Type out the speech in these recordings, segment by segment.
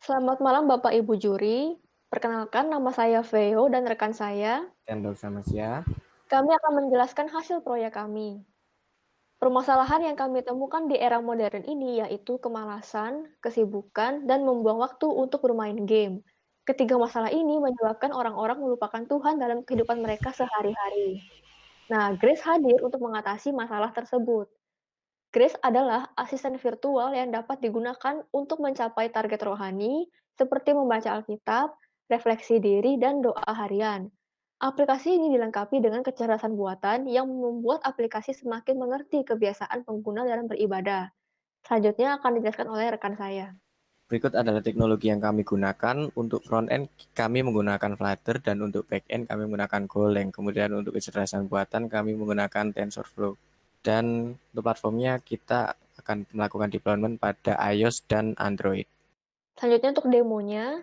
Selamat malam Bapak Ibu juri. Perkenalkan nama saya Veo dan rekan saya. Cendol sama Sia. Kami akan menjelaskan hasil proyek kami. Permasalahan yang kami temukan di era modern ini yaitu kemalasan, kesibukan, dan membuang waktu untuk bermain game. Ketiga masalah ini menyebabkan orang-orang melupakan Tuhan dalam kehidupan mereka sehari-hari. Nah, Grace hadir untuk mengatasi masalah tersebut. Grace adalah asisten virtual yang dapat digunakan untuk mencapai target rohani, seperti membaca Alkitab, refleksi diri, dan doa harian. Aplikasi ini dilengkapi dengan kecerdasan buatan yang membuat aplikasi semakin mengerti kebiasaan pengguna dalam beribadah. Selanjutnya akan dijelaskan oleh rekan saya. Berikut adalah teknologi yang kami gunakan. Untuk front-end kami menggunakan Flutter dan untuk back-end kami menggunakan Golang. Kemudian untuk kecerdasan buatan kami menggunakan TensorFlow. Dan untuk platformnya kita akan melakukan deployment pada iOS dan Android. Selanjutnya untuk demonya,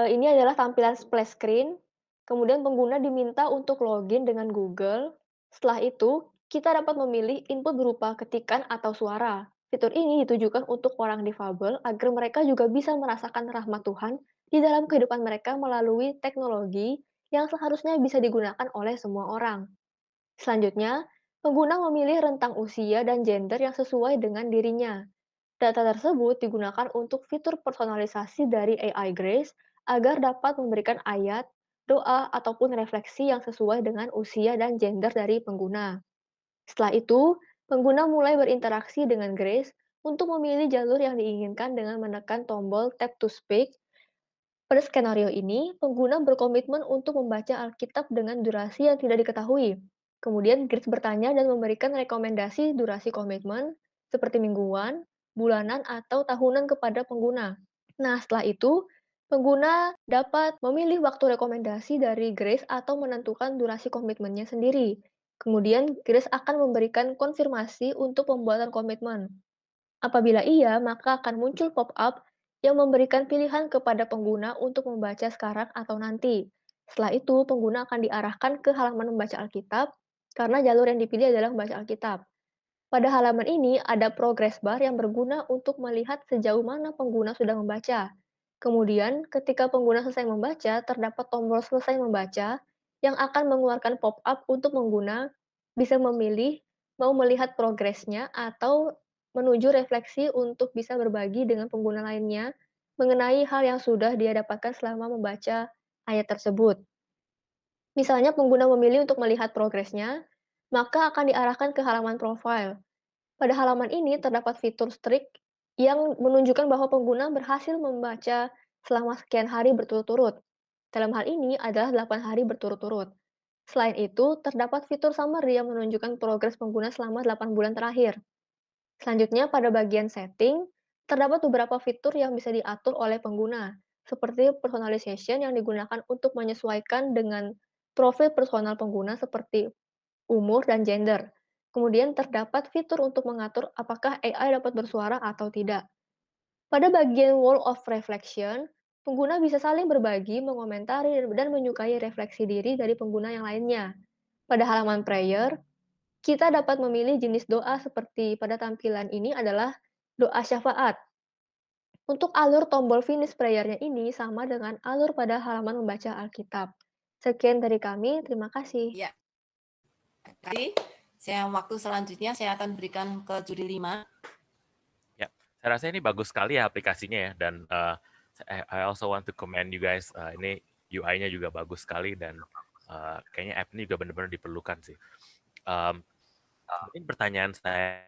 ini adalah tampilan splash screen, kemudian pengguna diminta untuk login dengan Google. Setelah itu, kita dapat memilih input berupa ketikan atau suara. Fitur ini ditujukan untuk orang difabel agar mereka juga bisa merasakan rahmat Tuhan di dalam kehidupan mereka melalui teknologi yang seharusnya bisa digunakan oleh semua orang. Selanjutnya, pengguna memilih rentang usia dan gender yang sesuai dengan dirinya. Data tersebut digunakan untuk fitur personalisasi dari AI Grace agar dapat memberikan ayat, doa, ataupun refleksi yang sesuai dengan usia dan gender dari pengguna. Setelah itu, pengguna mulai berinteraksi dengan Grace untuk memilih jalur yang diinginkan dengan menekan tombol Tap to Speak. Pada skenario ini, pengguna berkomitmen untuk membaca Alkitab dengan durasi yang tidak diketahui. Kemudian, Grace bertanya dan memberikan rekomendasi durasi komitmen seperti mingguan, bulanan, atau tahunan kepada pengguna. Nah, setelah itu, pengguna dapat memilih waktu rekomendasi dari Grace atau menentukan durasi komitmennya sendiri. Kemudian, Grace akan memberikan konfirmasi untuk pembuatan komitmen. Apabila iya, maka akan muncul pop-up yang memberikan pilihan kepada pengguna untuk membaca sekarang atau nanti. Setelah itu, pengguna akan diarahkan ke halaman membaca Alkitab, karena jalur yang dipilih adalah membaca Alkitab. Pada halaman ini, ada progress bar yang berguna untuk melihat sejauh mana pengguna sudah membaca. Kemudian, ketika pengguna selesai membaca, terdapat tombol selesai membaca yang akan mengeluarkan pop-up untuk pengguna bisa memilih mau melihat progresnya atau menuju refleksi untuk bisa berbagi dengan pengguna lainnya mengenai hal yang sudah dia dapatkan selama membaca ayat tersebut. Misalnya pengguna memilih untuk melihat progresnya, maka akan diarahkan ke halaman profile. Pada halaman ini terdapat fitur streak yang menunjukkan bahwa pengguna berhasil membaca selama sekian hari berturut-turut. Dalam hal ini adalah 8 hari berturut-turut. Selain itu, terdapat fitur summary yang menunjukkan progres pengguna selama 8 bulan terakhir. Selanjutnya, pada bagian setting, terdapat beberapa fitur yang bisa diatur oleh pengguna, seperti personalization yang digunakan untuk menyesuaikan dengan profil personal pengguna seperti umur dan gender. Kemudian terdapat fitur untuk mengatur apakah AI dapat bersuara atau tidak. Pada bagian wall of reflection, pengguna bisa saling berbagi, mengomentari, dan menyukai refleksi diri dari pengguna yang lainnya. Pada halaman prayer, kita dapat memilih jenis doa seperti pada tampilan ini adalah doa syafaat. Untuk alur tombol finish prayer-nya ini sama dengan alur pada halaman membaca Alkitab. Sekian dari kami, terima kasih. Ya, kasih. Waktu selanjutnya saya akan berikan ke juri 5. Ya, saya rasa ini bagus sekali ya aplikasinya ya, dan I also want to commend you guys. Ini UI-nya juga bagus sekali dan kayaknya app ini juga benar-benar diperlukan sih. Mungkin pertanyaan saya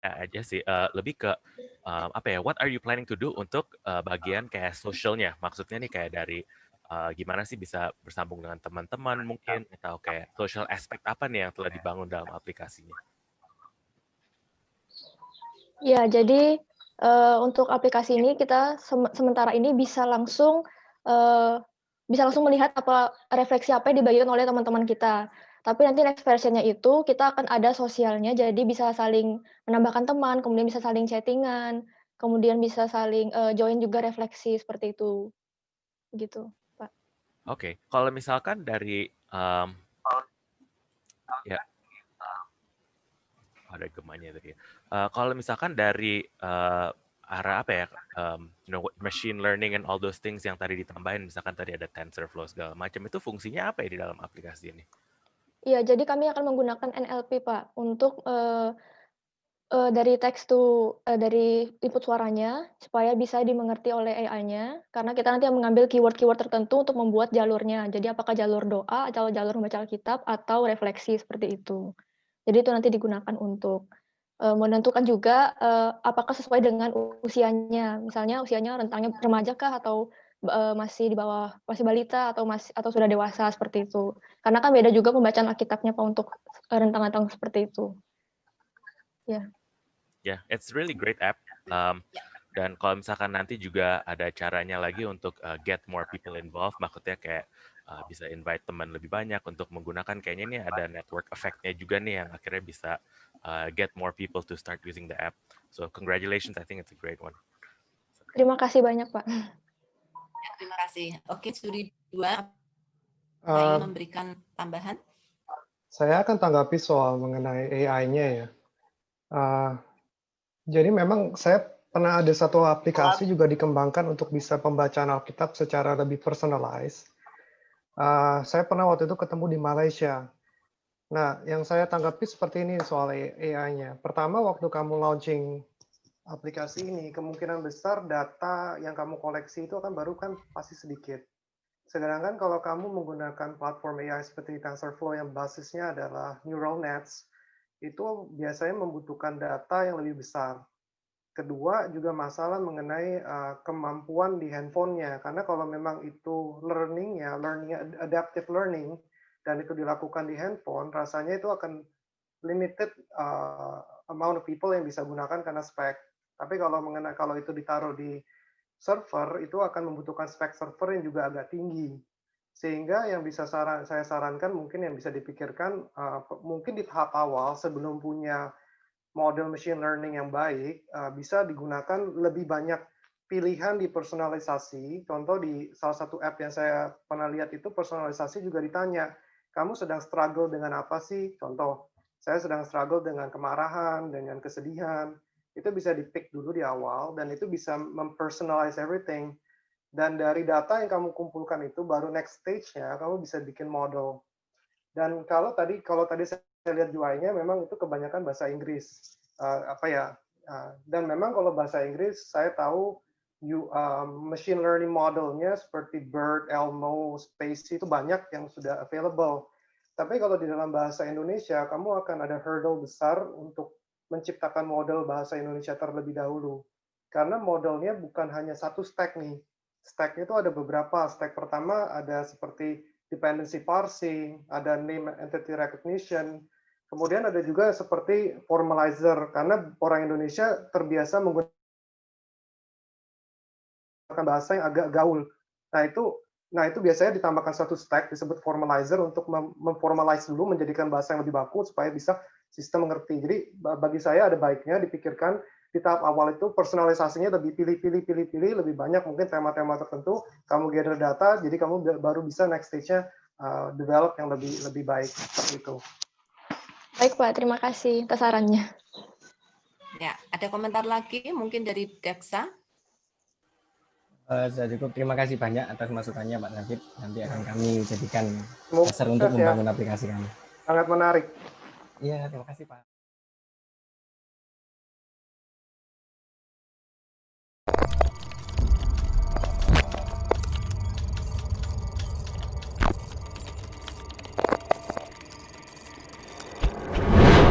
aja sih lebih ke apa ya? What are you planning to do untuk bagian kayak socialnya? Maksudnya nih kayak dari gimana sih bisa bersambung dengan teman-teman mungkin atau kayak social aspect apa nih yang telah dibangun dalam aplikasinya? Ya, jadi untuk aplikasi ini kita sementara ini bisa langsung melihat apa refleksi apa yang dibagikan oleh teman-teman kita. Tapi nanti next version-nya itu kita akan ada sosialnya, jadi bisa saling menambahkan teman, kemudian bisa saling chatting-an, kemudian bisa saling join juga refleksi seperti itu, gitu, Pak. Oke, kalau misalkan dari ya ada gemanya tadi. Kalau misalkan dari arah apa ya, machine learning and all those things yang tadi ditambahin, misalkan tadi ada TensorFlow segala macam, itu fungsinya apa ya di dalam aplikasi ini? Iya, jadi kami akan menggunakan NLP, Pak, untuk, dari dari input suaranya, supaya bisa dimengerti oleh AI-nya, karena kita nanti mengambil keyword-keyword tertentu untuk membuat jalurnya. Jadi apakah jalur doa, atau jalur membaca Alkitab, atau refleksi, seperti itu. Jadi itu nanti digunakan untuk, menentukan juga, apakah sesuai dengan usianya. Misalnya usianya rentangnya remaja kah, atau, masih balita, atau sudah dewasa, seperti itu. Karena kan beda juga pembacaan Alkitabnya, Pak, untuk, rentang-rentang seperti itu. Ya. Yeah, it's really great app. Dan kalau misalkan nanti juga ada caranya lagi untuk get more people involved, maksudnya kayak bisa invite teman lebih banyak untuk menggunakan, kayaknya ini ada network effect-nya juga nih yang akhirnya bisa get more people to start using the app. So congratulations, I think it's a great one. Terima kasih banyak, Pak. Ya, terima kasih. Oke, studi 2 ingin memberikan tambahan? Saya akan tanggapi soal mengenai AI-nya ya. Jadi memang saya pernah ada satu aplikasi juga dikembangkan untuk bisa pembacaan Alkitab secara lebih personalized. Saya pernah waktu itu ketemu di Malaysia. Nah, yang saya tanggapi seperti ini soal AI-nya. Pertama, waktu kamu launching aplikasi ini, kemungkinan besar data yang kamu koleksi itu baru kan pasti sedikit. Sedangkan kalau kamu menggunakan platform AI seperti TensorFlow yang basisnya adalah neural nets, itu biasanya membutuhkan data yang lebih besar. Kedua, juga masalah mengenai kemampuan di handphonenya. Karena kalau memang itu learning adaptive learning, dan itu dilakukan di handphone, rasanya itu akan limited amount of people yang bisa gunakan karena spek. Tapi kalau itu ditaruh di server, itu akan membutuhkan spek server yang juga agak tinggi. Sehingga yang bisa saya sarankan mungkin yang bisa dipikirkan, mungkin di tahap awal sebelum punya model machine learning yang baik, bisa digunakan lebih banyak pilihan di personalisasi. Contoh di salah satu app yang saya pernah lihat itu personalisasi juga ditanya, kamu sedang struggle dengan apa sih? Contoh, saya sedang struggle dengan kemarahan, dengan kesedihan. Itu bisa di-pick dulu di awal, dan itu bisa mempersonalize everything. Dan dari data yang kamu kumpulkan itu, baru next stage-nya, kamu bisa bikin model. Dan kalau tadi saya lihat UI-nya memang itu kebanyakan bahasa Inggris. Dan memang kalau bahasa Inggris saya tahu machine learning modelnya seperti BERT, Elmo, Spacey itu banyak yang sudah available. Tapi kalau di dalam bahasa Indonesia, kamu akan ada hurdle besar untuk menciptakan model bahasa Indonesia terlebih dahulu. Karena modelnya bukan hanya satu stack nih. Stack itu ada beberapa. Stack pertama ada seperti dependency parsing, ada name entity recognition, kemudian ada juga seperti formalizer, karena orang Indonesia terbiasa menggunakan bahasa yang agak gaul. Nah itu biasanya ditambahkan satu stack disebut formalizer untuk memformalize dulu, menjadikan bahasa yang lebih baku supaya bisa sistem mengerti. Jadi bagi saya ada baiknya dipikirkan di tahap awal itu personalisasinya lebih pilih, lebih banyak mungkin tema-tema tertentu, kamu gather data, jadi kamu baru bisa next stage-nya develop yang lebih baik seperti itu. Baik, Pak, terima kasih atas sarannya. Ya, ada komentar lagi mungkin dari Daksa? Sudah cukup. Terima kasih banyak atas masukannya, Pak David. Nanti akan kami jadikan dasar untuk membangun aplikasi kami. Sangat menarik. Iya, terima kasih, Pak.